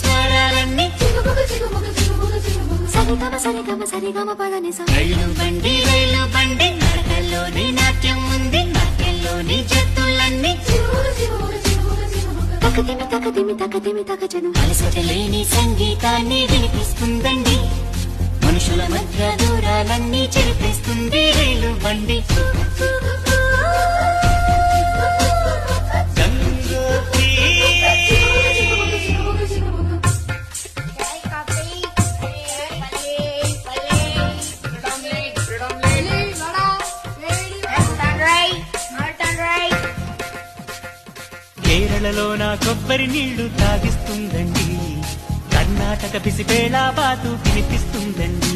స్వరాలన్నీ సరిగమ పదని రైలు బండి నడకల్లోని నాట్యం ఉంది, నాట్యంలోని జత్తులన్నీ తకదిమి తకజను అలసట లేని సంగీతాన్ని వినిపిస్తుందండి. మనుషుల మధ్య దూరాలన్నీ చెరిపిస్తుంది రైలు బండి. కేరళలో నా కొబ్బరి నీళ్లు తాగిస్తుందండి, కర్ణాటక పిసిపేళ బాతు వినిపిస్తుందండి.